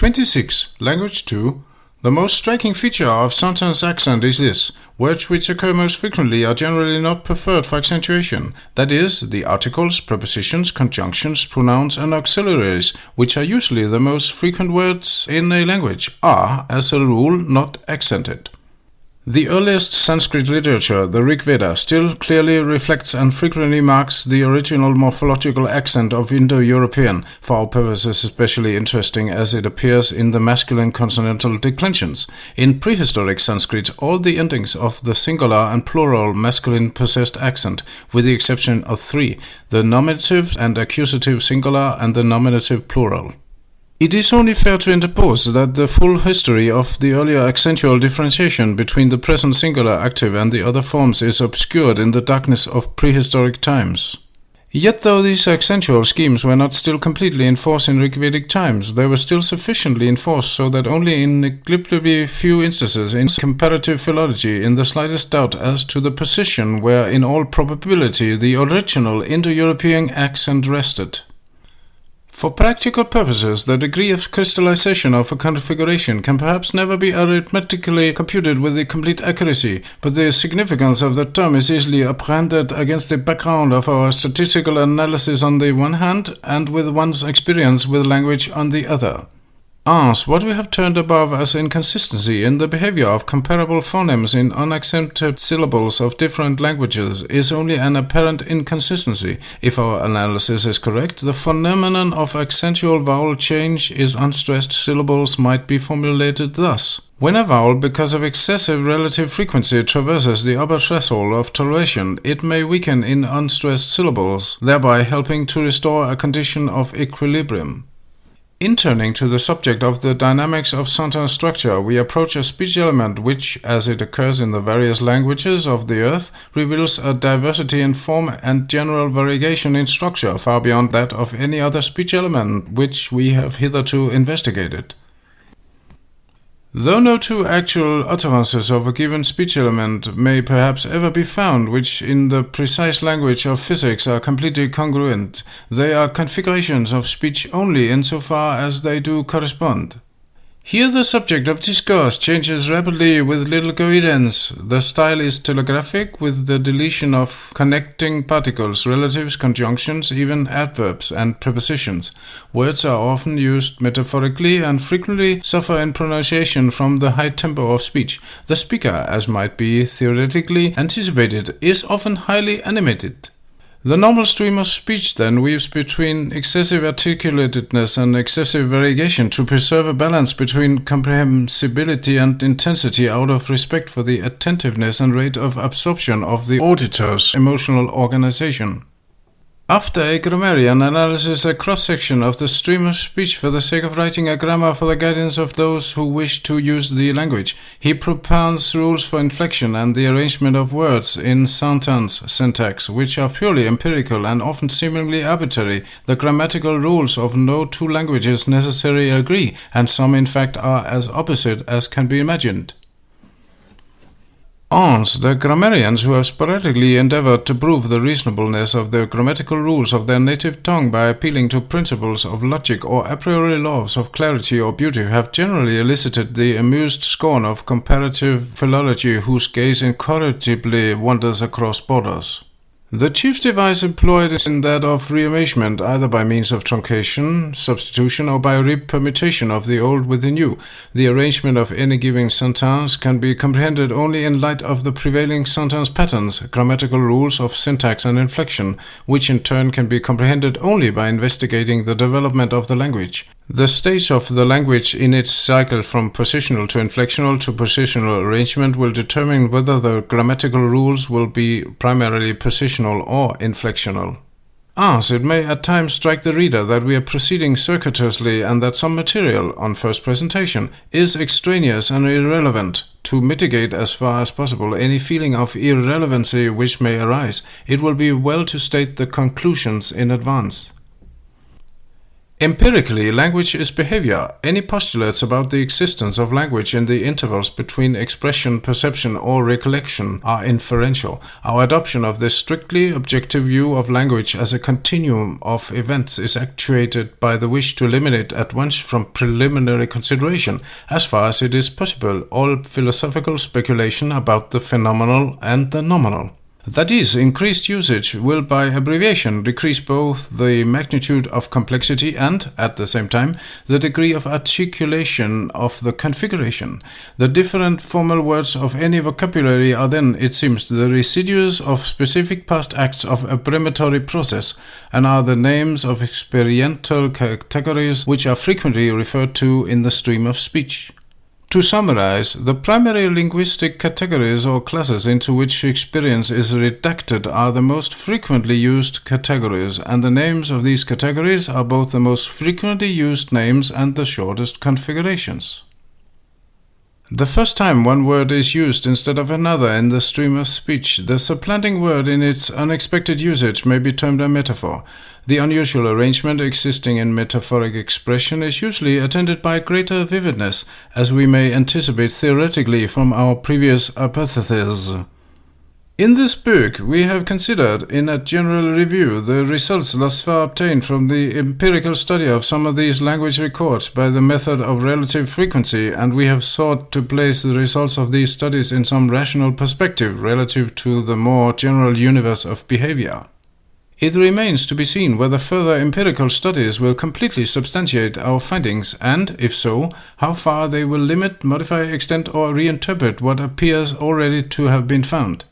26. Language 2. The most striking feature of sentence accent is this: words which occur most frequently are generally not preferred for accentuation. That is, the articles, prepositions, conjunctions, pronouns, and auxiliaries, which are usually the most frequent words in a language, are, as a rule, not accented. The earliest Sanskrit literature, the Rig Veda, still clearly reflects and frequently marks the original morphological accent of Indo-European, for our purposes especially interesting as it appears in the masculine consonantal declensions. In prehistoric Sanskrit, all the endings of the singular and plural masculine possessed accent, with the exception of 3, the nominative and accusative singular and the nominative plural. It is only fair to interpose that the full history of the earlier accentual differentiation between the present singular active and the other forms is obscured in the darkness of prehistoric times. Yet though these accentual schemes were not still completely in force in Rigvedic times, they were still sufficiently in force so that only in negligibly few instances in comparative philology in the slightest doubt as to the position where in all probability the original Indo-European accent rested. For practical purposes, the degree of crystallization of a configuration can perhaps never be arithmetically computed with a complete accuracy, but the significance of the term is easily apprehended against the background of our statistical analysis on the one hand, and with one's experience with language on the other. As what we have termed above as inconsistency in the behavior of comparable phonemes in unaccented syllables of different languages is only an apparent inconsistency. If our analysis is correct, the phenomenon of accentual vowel change is unstressed syllables might be formulated thus. When a vowel, because of excessive relative frequency, traverses the upper threshold of toleration, it may weaken in unstressed syllables, thereby helping to restore a condition of equilibrium. In turning to the subject of the dynamics of sentence structure, we approach a speech element which, as it occurs in the various languages of the earth, reveals a diversity in form and general variegation in structure far beyond that of any other speech element which we have hitherto investigated. Though no two actual utterances of a given speech element may perhaps ever be found which in the precise language of physics are completely congruent, they are configurations of speech only insofar as they do correspond. Here the subject of discourse changes rapidly with little coherence. The style is telegraphic with the deletion of connecting particles, relatives, conjunctions, even adverbs and prepositions. Words are often used metaphorically and frequently suffer in pronunciation from the high tempo of speech. The speaker, as might be theoretically anticipated, is often highly animated. The normal stream of speech then weaves between excessive articulatedness and excessive variegation to preserve a balance between comprehensibility and intensity out of respect for the attentiveness and rate of absorption of the auditor's emotional organization. After a grammarian analyzes a cross-section of the stream of speech for the sake of writing a grammar for the guidance of those who wish to use the language, he propounds rules for inflection and the arrangement of words in sentence syntax, which are purely empirical and often seemingly arbitrary. The grammatical rules of no two languages necessarily agree, and some in fact are as opposite as can be imagined. Hence, the grammarians who have sporadically endeavored to prove the reasonableness of the grammatical rules of their native tongue by appealing to principles of logic or a priori laws of clarity or beauty have generally elicited the amused scorn of comparative philology whose gaze incorrigibly wanders across borders. The chief device employed is in that of rearrangement, either by means of truncation, substitution, or by repermutation of the old with the new. The arrangement of any given sentence can be comprehended only in light of the prevailing sentence patterns, grammatical rules of syntax and inflection, which in turn can be comprehended only by investigating the development of the language. The stage of the language in its cycle from positional to inflectional to positional arrangement will determine whether the grammatical rules will be primarily positional or inflectional. As it may at times strike the reader that we are proceeding circuitously and that some material, on first presentation, is extraneous and irrelevant. To mitigate as far as possible any feeling of irrelevancy which may arise, it will be well to state the conclusions in advance. Empirically, language is behavior. Any postulates about the existence of language in the intervals between expression, perception, or recollection are inferential. Our adoption of this strictly objective view of language as a continuum of events is actuated by the wish to eliminate at once from preliminary consideration, as far as it is possible, all philosophical speculation about the phenomenal and the nominal. That is, increased usage will by abbreviation decrease both the magnitude of complexity and, at the same time, the degree of articulation of the configuration. The different formal words of any vocabulary are then, it seems, the residues of specific past acts of a preparatory process, and are the names of experiential categories which are frequently referred to in the stream of speech. To summarize, the primary linguistic categories or classes into which experience is reduced are the most frequently used categories, and the names of these categories are both the most frequently used names and the shortest configurations. The first time one word is used instead of another in the stream of speech, the supplanting word in its unexpected usage may be termed a metaphor. The unusual arrangement existing in metaphoric expression is usually attended by greater vividness, as we may anticipate theoretically from our previous hypotheses. In this book, we have considered, in a general review, the results thus far obtained from the empirical study of some of these language records by the method of relative frequency, and we have sought to place the results of these studies in some rational perspective relative to the more general universe of behavior. It remains to be seen whether further empirical studies will completely substantiate our findings, and, if so, how far they will limit, modify, extend, or reinterpret what appears already to have been found.